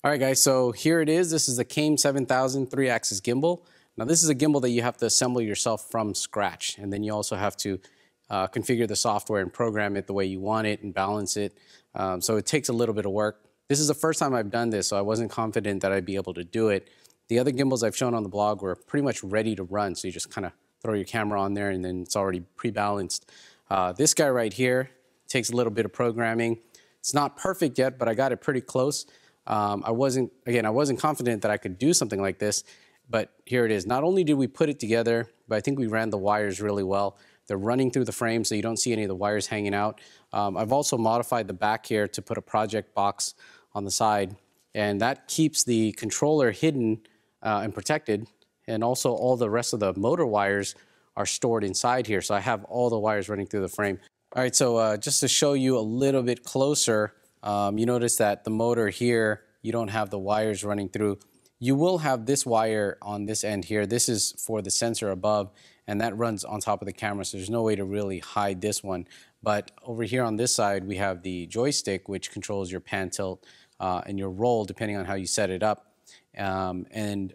All right, guys, so here it is. This is the Came 7000 3-axis gimbal. Now, this is a gimbal that you have to assemble yourself from scratch, and then you also have to configure the software and program it the way you want it and balance it. So it takes a little bit of work. This is the first time I've done this, so I wasn't confident that I'd be able to do it. The other gimbals I've shown on the blog were pretty much ready to run, so you just kind of throw your camera on there and then it's already pre-balanced. This guy right here takes a little bit of programming. It's not perfect yet, but I got it pretty close. I wasn't confident that I could do something like this, but here it is. Not only did we put it together, but I think we ran the wires really well. They're running through the frame, so you don't see any of the wires hanging out. I've also modified the back here to put a project box on the side, and that keeps the controller hidden and protected, and also all the rest of the motor wires are stored inside here, so I have all the wires running through the frame. All right, so just to show you a little bit closer, you notice that the motor here, you don't have the wires running through. You will have this wire on this end here. This is for the sensor above, and that runs on top of the camera, so there's no way to really hide this one. But over here on this side, we have the joystick, which controls your pan, tilt, and your roll, depending on how you set it up. And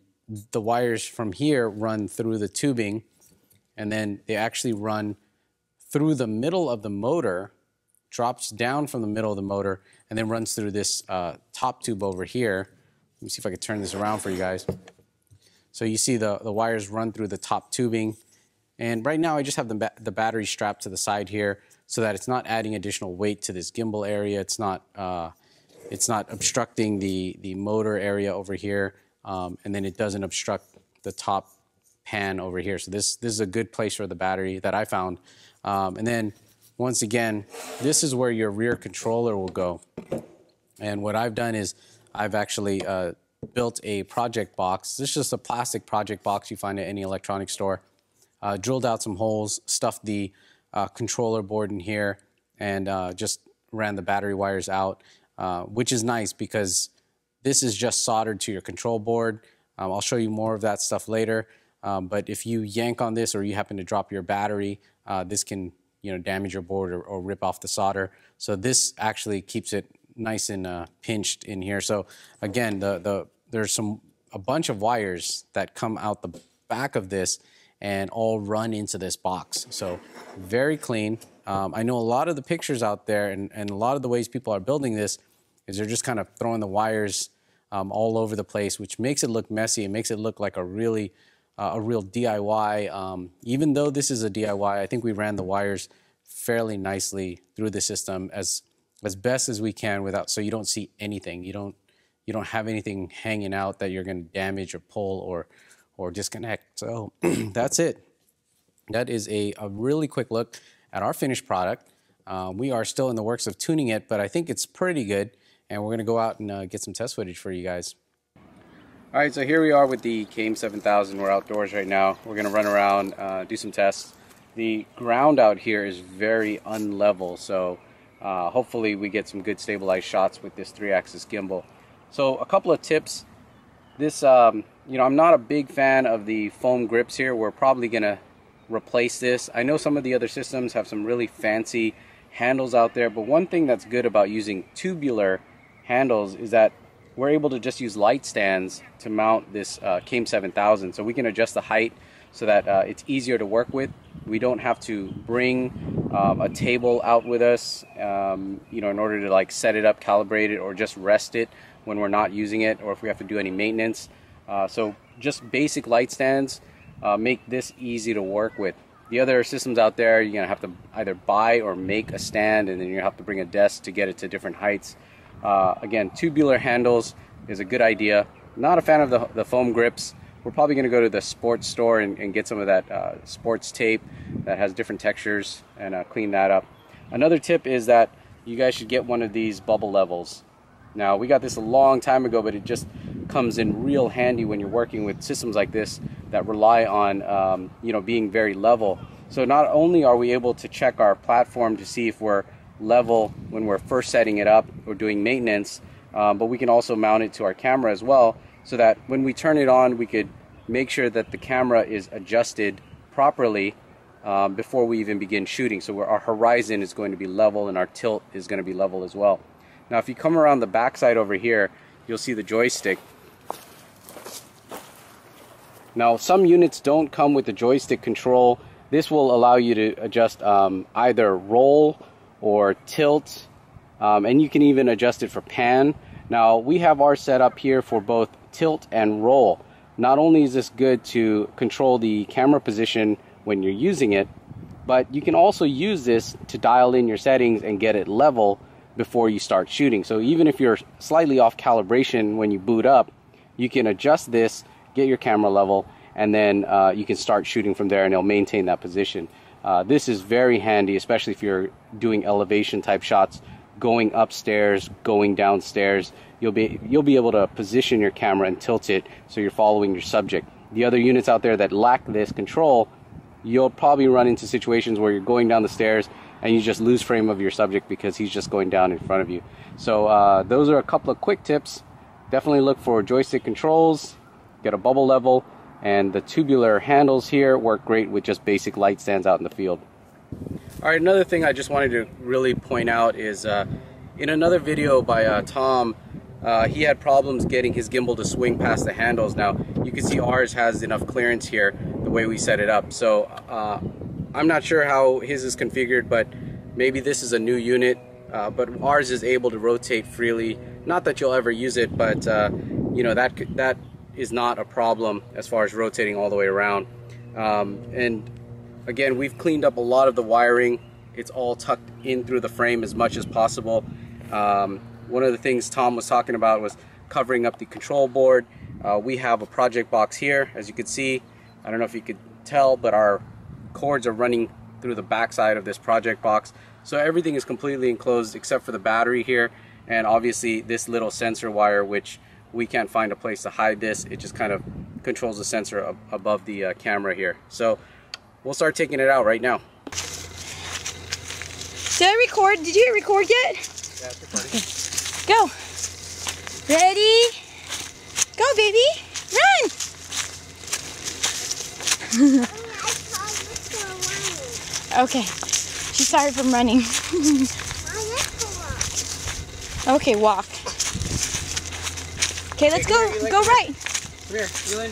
the wires from here run through the tubing, and then they actually run through the middle of the motor, drops down from the middle of the motor, and then runs through this top tube over here. Let me see if I can turn this around for you guys. So you see the wires run through the top tubing. And right now I just have the battery strapped to the side here so that it's not adding additional weight to this gimbal area. It's not obstructing the motor area over here, and then it doesn't obstruct the top pan over here. So this is a good place for the battery that I found. And then once again, this is where your rear controller will go. And what I've done is I've actually built a project box. This is just a plastic project box you find at any electronics store. Drilled out some holes, stuffed the controller board in here, and just ran the battery wires out, which is nice because this is just soldered to your control board. I'll show you more of that stuff later. But if you yank on this or you happen to drop your battery, this can damage your board or rip off the solder. So this actually keeps it nice and pinched in here. So again, there's a bunch of wires that come out the back of this and all run into this box. So very clean. I know a lot of the pictures out there and a lot of the ways people are building this is they're just kind of throwing the wires all over the place, which makes it look messy. It makes it look like a real DIY. Even though this is a DIY, I think we ran the wires fairly nicely through the system as best as we can so you don't see anything. You don't have anything hanging out that you're going to damage or pull or disconnect. So that's it. That is a really quick look at our finished product. We are still in the works of tuning it, but I think it's pretty good. And we're going to go out and get some test footage for you guys. All right, so here we are with the Came 7000. We're outdoors right now. We're going to run around, do some tests. The ground out here is very unlevel, so hopefully we get some good stabilized shots with this 3-axis gimbal. So a couple of tips. This, I'm not a big fan of the foam grips here. We're probably going to replace this. I know some of the other systems have some really fancy handles out there, but one thing that's good about using tubular handles is that we're able to just use light stands to mount this Came 7000. So we can adjust the height so that it's easier to work with. We don't have to bring a table out with us, in order to set it up, calibrate it, or just rest it when we're not using it, or if we have to do any maintenance. So just basic light stands make this easy to work with. The other systems out there, you're gonna have to either buy or make a stand, and then you have to bring a desk to get it to different heights. Again, tubular handles is a good idea. Not a fan of the foam grips. We're probably going to go to the sports store and get some of that sports tape that has different textures and clean that up. Another tip is that you guys should get one of these bubble levels. Now, we got this a long time ago, but it just comes in real handy when you're working with systems like this that rely on being very level. So not only are we able to check our platform to see if we're level when we're first setting it up or doing maintenance, but we can also mount it to our camera as well, so that when we turn it on, we could make sure that the camera is adjusted properly before we even begin shooting. So our horizon is going to be level and our tilt is going to be level as well. Now if you come around the back side over here, you'll see the joystick. Now, some units don't come with the joystick control. This will allow you to adjust either roll or tilt, and you can even adjust it for pan. Now, we have ours set up here for both tilt and roll. Not only is this good to control the camera position when you're using it, but you can also use this to dial in your settings and get it level before you start shooting. So even if you're slightly off calibration when you boot up, you can adjust this, get your camera level, and then you can start shooting from there, and it'll maintain that position. This is very handy, especially if you're doing elevation type shots, going upstairs, going downstairs. You'll be able to position your camera and tilt it so you're following your subject. The other units out there that lack this control, you'll probably run into situations where you're going down the stairs and you just lose frame of your subject because he's just going down in front of you. So those are a couple of quick tips. Definitely look for joystick controls, get a bubble level, and the tubular handles here work great with just basic light stands out in the field. All right, another thing I just wanted to really point out is in another video by Tom, he had problems getting his gimbal to swing past the handles. Now, you can see ours has enough clearance here the way we set it up. So I'm not sure how his is configured, but maybe this is a new unit, but ours is able to rotate freely. Not that you'll ever use it, but you know, that is not a problem as far as rotating all the way around. And again, we've cleaned up a lot of the wiring. It's all tucked in through the frame as much as possible. One of the things Tom was talking about was covering up the control board. We have a project box here, as you can see. I don't know if you could tell, but our cords are running through the backside of this project box. So everything is completely enclosed except for the battery here, and obviously this little sensor wire, which we can't find a place to hide this. It just kind of controls the sensor above the camera here. So we'll start taking it out right now. Did I record? Did you hit record yet? Yeah, it's recording. Go. Ready? Go, baby. Run. Okay. She's sorry from running. Okay, walk. Okay, let's go. Go right. Come here, Elin.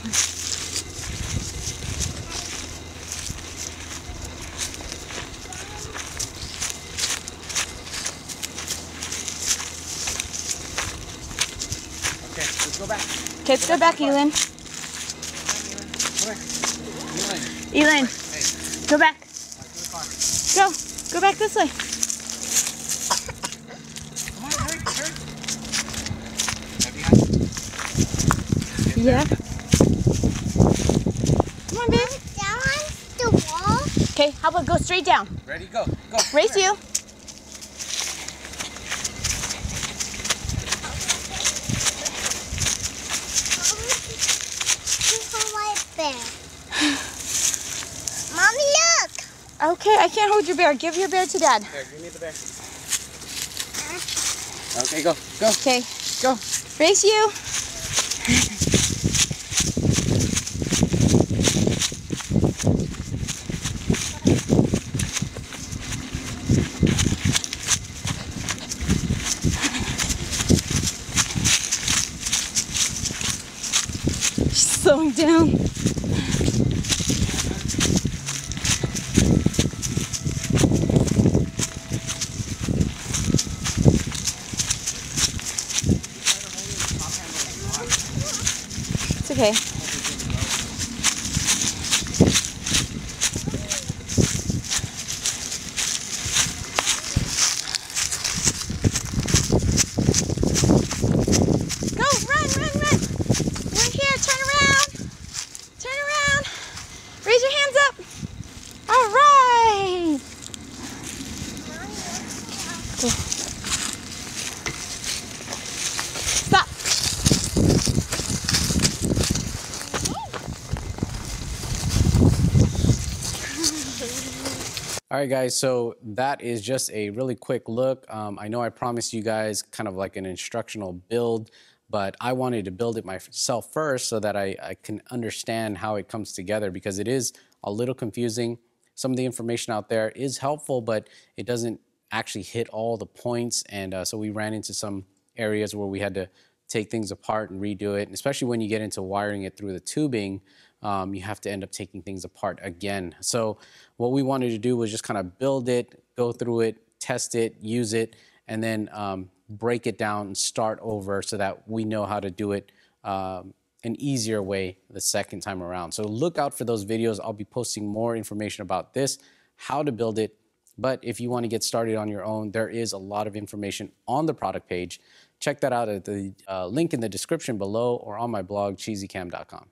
Okay, let's go back. Okay, let's go back, Elin. Elin, go back. Go. Go back this way. Come on, hurry, hurry. Yeah. Come on, babe. Down the wall. Okay, how about go straight down? Ready, go, go. Race you. Mommy, look. Okay, I can't hold your bear. Give your bear to Dad. Here, give me the bear. Okay, go, go. Okay, go. Race you. She's slowing down. It's okay. Go, run, run, run. We're here, turn around. Turn around. Raise your hands up. All right. Go. Stop. All right, guys, so that is just a really quick look. I know I promised you guys kind of like an instructional build, but I wanted to build it myself first so that I can understand how it comes together, because it is a little confusing. Some of the information out there is helpful, but it doesn't actually hit all the points, and so we ran into some areas where we had to take things apart and redo it. And especially when you get into wiring it through the tubing, you have to end up taking things apart again. So what we wanted to do was just kind of build it, go through it, test it, use it, and then break it down and start over so that we know how to do it an easier way the second time around. So look out for those videos. I'll be posting more information about this, how to build it. But if you want to get started on your own, there is a lot of information on the product page. Check that out at the link in the description below or on my blog, cheesycam.com.